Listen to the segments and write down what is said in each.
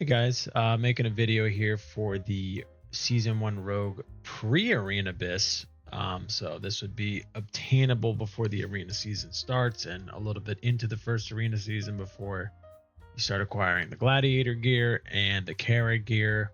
Hey guys, making a video here for the Season 1 Rogue pre-Arena BiS. So this would be obtainable before the Arena season starts and a little bit into the first Arena season before you start acquiring the Gladiator gear and the Kara gear.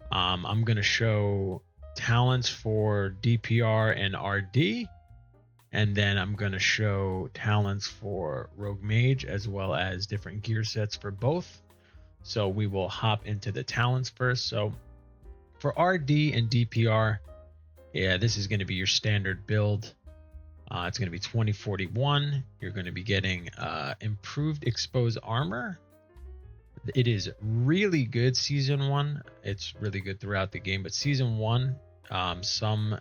I'm going to show talents for DPR and RD, and then I'm going to show talents for Rogue Mage as well as different gear sets for both. So we will hop into the talents first. So for RD and DPR, yeah, this is going to be your standard build. It's going to be 2041. You're going to be getting improved exposed armor. It is really good season 1. It's really good throughout the game, but season 1, some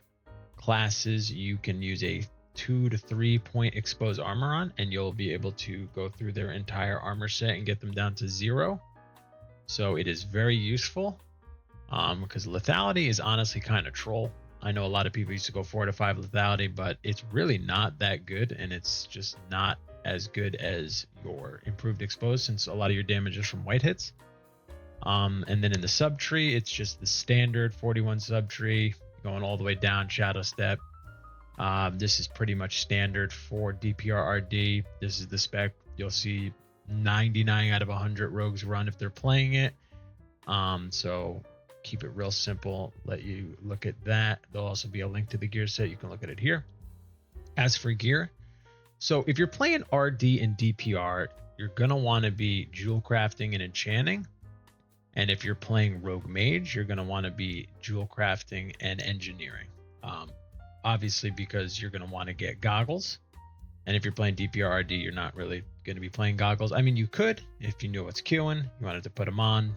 classes you can use a 2 to 3 point exposed armor on, and you'll be able to go through their entire armor set and get them down to 0. So it is very useful because lethality is honestly kind of troll. I know a lot of people used to go 4 to 5 lethality, but it's really not that good, and it's just not as good as your improved exposed since a lot of your damage is from white hits. And then in the sub tree, it's just the standard 41 sub tree going all the way down Shadow Step. This is pretty much standard for DPR RD. This is the spec you'll see 99 out of 100 rogues run if they're playing it. So keep it real simple, let you look at that. There'll also be a link to the gear set. You can look at it here. As for gear, so if you're playing RD and DPR, you're gonna want to be jewel crafting and enchanting. And if you're playing Rogue Mage, you're gonna want to be jewel crafting and engineering. Obviously because you're gonna want to get goggles. And if you're playing DPR RD, you're not really going to be playing goggles. I mean, you could if you knew what's queuing, you wanted to put them on,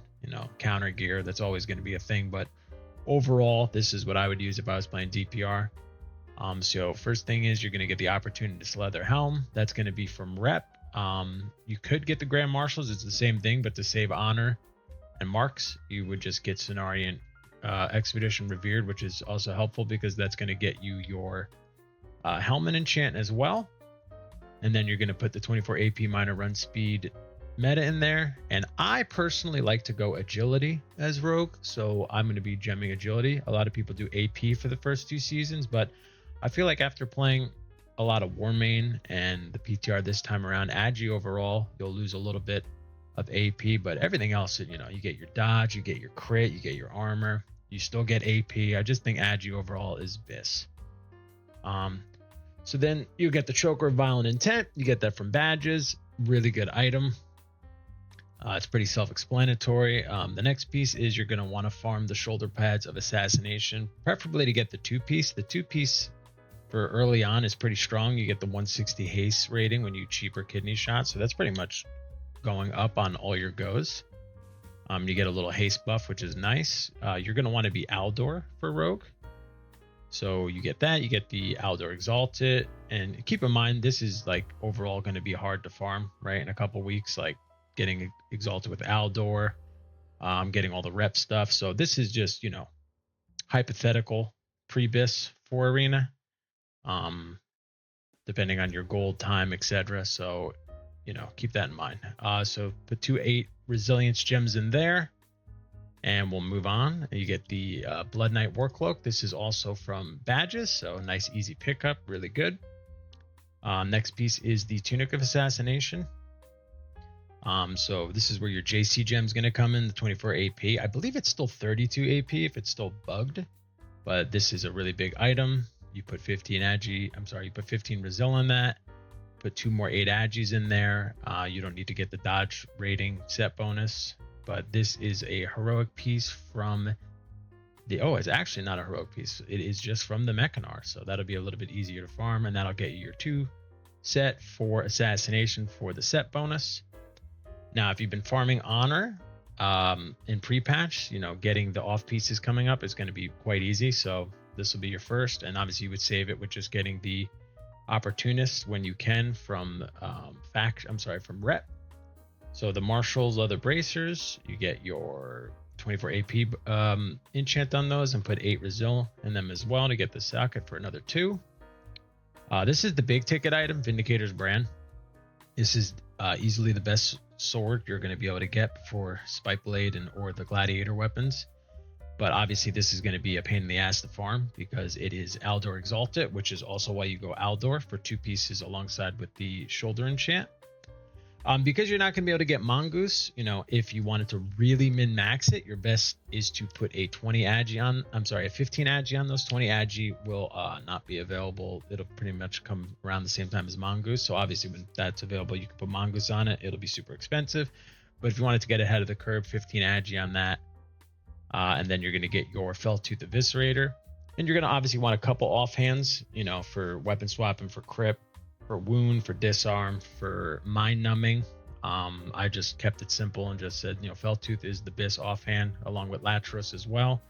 counter gear. That's always going to be a thing. But overall, this is what I would use if I was playing DPR. So first thing is you're going to get the opportunity to leather helm. That's going to be from rep. You could get the Grand Marshals. It's the same thing, but to save honor and marks, you would just get Cenarian Expedition Revered, which is also helpful because that's going to get you your helmet enchant as well. And then you're going to put the 24 AP minor run speed meta in there. And I personally like to go agility as rogue. So I'm going to be gemming agility. A lot of people do AP for the first 2 seasons, but I feel like after playing a lot of Warmane and the PTR this time around, Agi overall, you'll lose a little bit of AP, but everything else, you get your dodge, you get your crit, you get your armor, you still get AP. I just think Agi overall is BiS. So then you get the Choker of Violent Intent. You get that from badges. Really good item. It's pretty self-explanatory. The next piece is you're going to want to farm the shoulder pads of Assassination, preferably to get the 2-piece. The 2-piece for early on is pretty strong. You get the 160 haste rating when you cheaper kidney shot. So that's pretty much going up on all your goes. You get a little haste buff, which is nice. You're going to want to be Aldor for Rogue. So you get that, you get the Aldor Exalted, and keep in mind, this is like overall going to be hard to farm, right? In a couple weeks, like getting Exalted with Aldor, getting all the rep stuff. So this is just, hypothetical pre-BiS for Arena, depending on your gold time, etc. So, keep that in mind. So put 2 8 resilience gems in there. And we'll move on. You get the Blood Knight War Cloak. This is also from badges, so nice easy pickup, really good. Next piece is the Tunic of Assassination. So this is where your JC gem is going to come in, the 24 AP. I believe it's still 32 AP if it's still bugged, but this is a really big item. You put 15 you put 15 Resil in that. Put 2 more 8 Agis in there. You don't need to get the dodge rating set bonus. But this is a heroic piece from it's actually not a heroic piece. It is just from the Mechanar. So that'll be a little bit easier to farm, and that'll get you your 2 set for Assassination for the set bonus. Now, if you've been farming honor in pre-patch, getting the off pieces coming up is going to be quite easy. So this will be your first, and obviously you would save it with just getting the opportunist when you can from from rep. So the Marshall's leather bracers, you get your 24 AP enchant on those and put 8 Resil in them as well to get the socket for another 2. This is the big ticket item, Vindicator's brand. This is easily the best sword you're going to be able to get for Spike Blade and or the Gladiator weapons. But obviously this is going to be a pain in the ass to farm because it is Aldor Exalted, which is also why you go Aldor for 2 pieces alongside with the shoulder enchant. Because you're not going to be able to get Mongoose, you know, if you wanted to really min-max it, your best is to put a 20 Agi on, a 15 Agi on those. 20 Agi will not be available. It'll pretty much come around the same time as Mongoose. So obviously when that's available, you can put Mongoose on it. It'll be super expensive. But if you wanted to get ahead of the curve, 15 Agi on that. And then you're going to get your Feltooth Eviscerator. And you're going to obviously want a couple offhands, you know, for weapon swapping, for Crip, for Wound, for Disarm, for Mind Numbing. I just kept it simple and just said, you know, Feltooth is the BiS offhand along with Latros as well.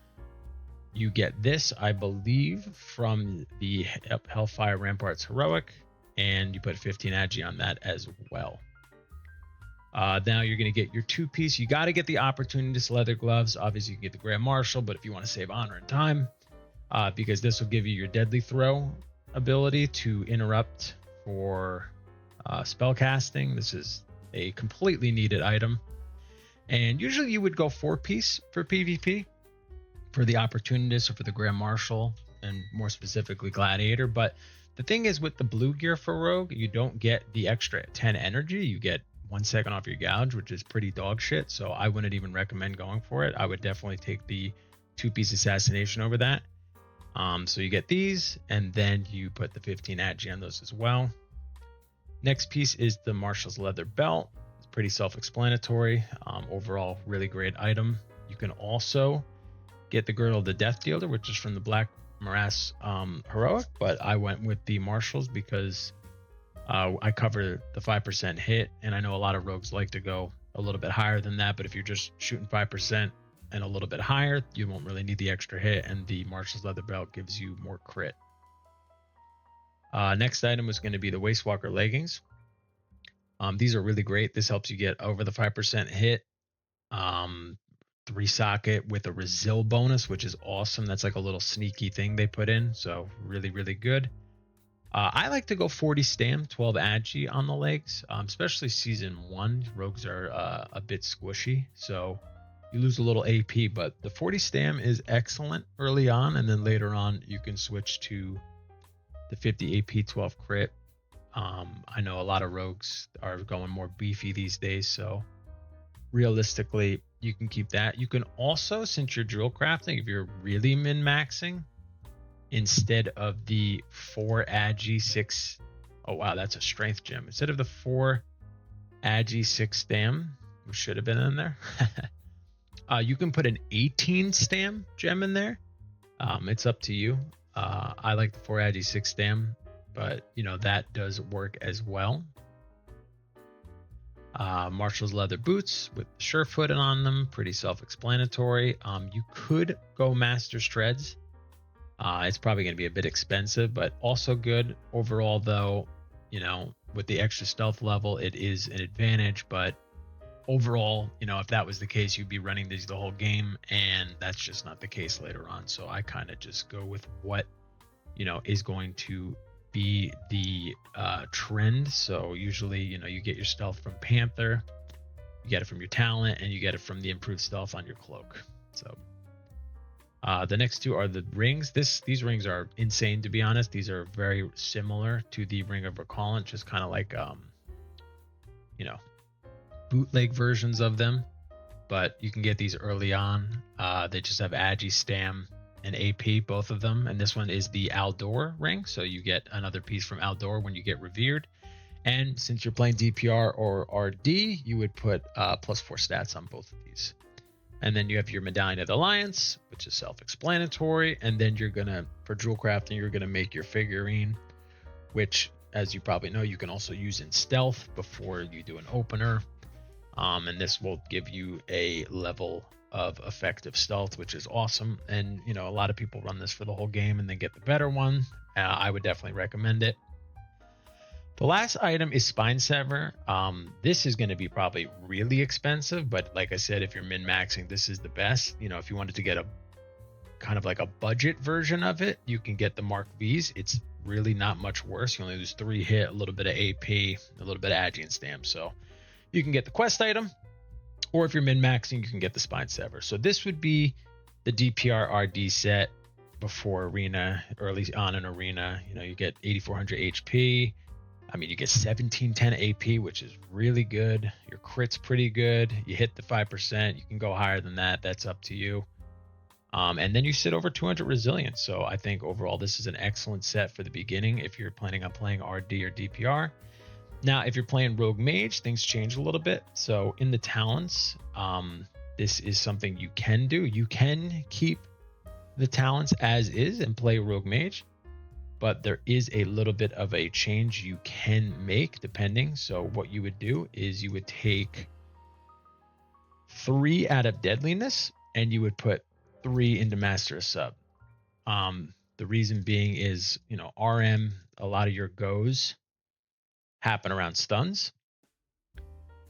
You get this, I believe, from the Hellfire Ramparts Heroic, and you put 15 Agi on that as well. Now you're going to get your 2-piece. You got to get the Opportunist Leather Gloves. Obviously, you can get the Grand Marshal, but if you want to save honor and time, because this will give you your Deadly Throw ability to interrupt for spell casting. This is a completely needed item. And usually you would go 4-piece for PvP for the Opportunist or for the Grand Marshal, and more specifically Gladiator. But the thing is, with the blue gear for Rogue, you don't get the extra 10 energy. You get 1 second off your gouge, which is pretty dog shit. So I wouldn't even recommend going for it. I would definitely take the 2-piece assassination over that. So you get these, and then you put the 15 Agi on those as well. Next piece is the Marshal's Leather Belt. It's pretty self-explanatory. Overall, really great item. You can also get the Girdle of the Death Dealer, which is from the Black Morass Heroic, but I went with the Marshals because I cover the 5% hit, and I know a lot of rogues like to go a little bit higher than that, but if you're just shooting 5% and a little bit higher, you won't really need the extra hit, and the Marshal's Leather Belt gives you more crit. Next item was going to be the Wastewalker Leggings. These are really great. This helps you get over the 5% hit. 3 socket with a Resil bonus, which is awesome. That's like a little sneaky thing they put in, so really, really good. I like to go 40 stam, 12 Agi on the legs, especially season 1. Rogues are a bit squishy, so you lose a little AP, but the 40 stam is excellent early on, and then later on you can switch to the 50 AP, 12 crit. I know a lot of rogues are going more beefy these days, so realistically you can keep that. You can also, since you're drill crafting, if you're really min-maxing, instead of the 4 Agi 6, oh wow, that's a strength gem. Instead of the 4 Agi 6 stam, which should have been in there, you can put an 18 stam gem in there. It's up to you. I like the 4 Agi 6 stam, but you know, that does work as well. Marshall's leather boots with surefooted on them, pretty self-explanatory. You could go Master Shreds. It's probably going to be a bit expensive, but also good overall, though. You know, with the extra stealth level, it is an advantage, but overall, you know, if that was the case, you'd be running these the whole game, and that's just not the case later on. So I kind of just go with what, you know, is going to be the trend. So usually, you know, you get your stealth from Panther, you get it from your talent, and you get it from the improved stealth on your cloak. So the next two are the rings. These rings are insane, to be honest. These are very similar to the Ring of Recallant, just kind of like you know, bootleg versions of them, but you can get these early on. They just have Agi, Stam, and AP, both of them, and this one is the Aldor ring, so you get another piece from Aldor when you get revered. And since you're playing DPR or RD, you would put +4 stats on both of these. And then you have your Medallion of the Alliance, which is self-explanatory, and then you're gonna, for jewel crafting, you're gonna make your figurine, which, as you probably know, you can also use in stealth before you do an opener. And this will give you a level of effective stealth, which is awesome. And you know, a lot of people run this for the whole game and then get the better one. I would definitely recommend it. The last item is Spine Sever. This is going to be probably really expensive, but like I said, if you're min-maxing, this is the best. You know, if you wanted to get a kind of like a budget version of it, you can get the Mark V's. It's really not much worse. You only lose 3 hit, a little bit of AP, a little bit of Agi and Stam. So you can get the quest item, or if you're min-maxing, you can get the Spine Sever. So this would be the DPR RD set before Arena, early on in Arena. You know, you get 8400 HP. I mean, you get 1710 AP, which is really good. Your crit's pretty good. You hit the 5%. You can go higher than that. That's up to you. And then you sit over 200 resilience. So I think overall this is an excellent set for the beginning if you're planning on playing RD or DPR. Now, if you're playing Rogue Mage, things change a little bit. So in the talents, this is something you can do. You can keep the talents as is and play Rogue Mage, but there is a little bit of a change you can make depending. So what you would do is you would take 3 out of deadliness and you would put 3 into Master of Sub. The reason being is, you know, RM, a lot of your goes happen around stuns.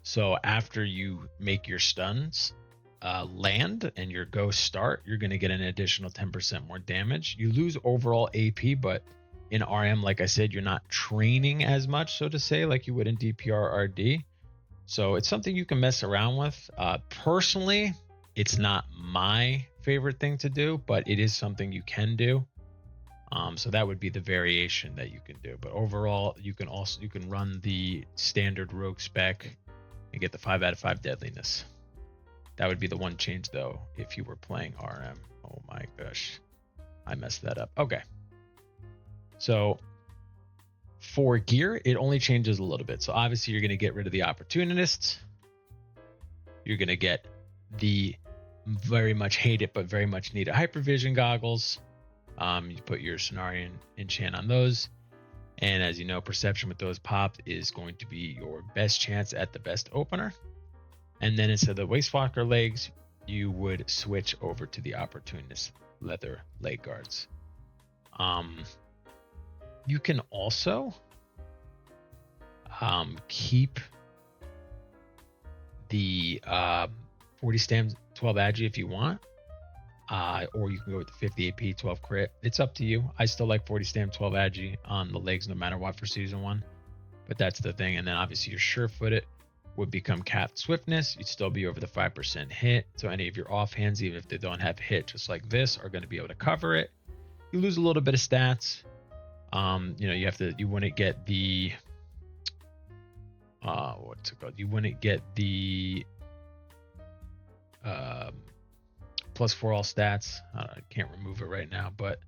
So after you make your stuns land and your go start, you're going to get an additional 10% more damage. You lose overall AP, but in RM, like I said, you're not training as much, so to say, like you would in DPR RD. So it's something you can mess around with. Personally, it's not my favorite thing to do, but it is something you can do. So that would be the variation that you can do. But overall, you can run the standard rogue spec and get the 5 out of 5 deadliness. That would be the one change though if you were playing RM. Oh my gosh, I messed that up. Okay. So for gear, it only changes a little bit. So obviously you're going to get rid of the opportunists. You're going to get the very much hate it, but very much needed hypervision goggles. You put your Cenarian enchant on those. And as you know, perception with those popped is going to be your best chance at the best opener. And then instead of the Wastewalker legs, you would switch over to the opportunist leather leg guards. You can also keep the 40 stamina 12 agi if you want, or you can go with the 50 AP 12 crit. It's up to you. I still like 40 stamina 12 agi on the legs no matter what for season 1, but that's the thing. And then obviously your sure-footed would become capped swiftness. You'd still be over the 5% hit, so any of your offhands, even if they don't have hit just like this, are going to be able to cover it. You lose a little bit of stats. You know, you wouldn't get the what's it called? You wouldn't get the +4 all stats. I can't remove it right now, but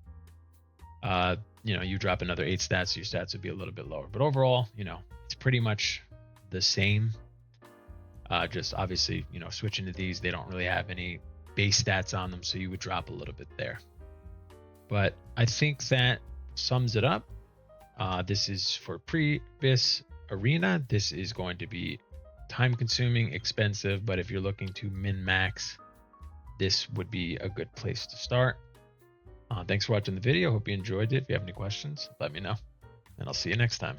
you know, you drop another 8 stats, so your stats would be a little bit lower. But overall, you know, it's pretty much the same. Just obviously, you know, switching to these, they don't really have any base stats on them, so you would drop a little bit there. But I think that sums it up. This is for Pre-BiS Arena. This is going to be time consuming, expensive, but if you're looking to min-max, this would be a good place to start. Thanks for watching the video. Hope you enjoyed it. If you have any questions, let me know, and I'll see you next time.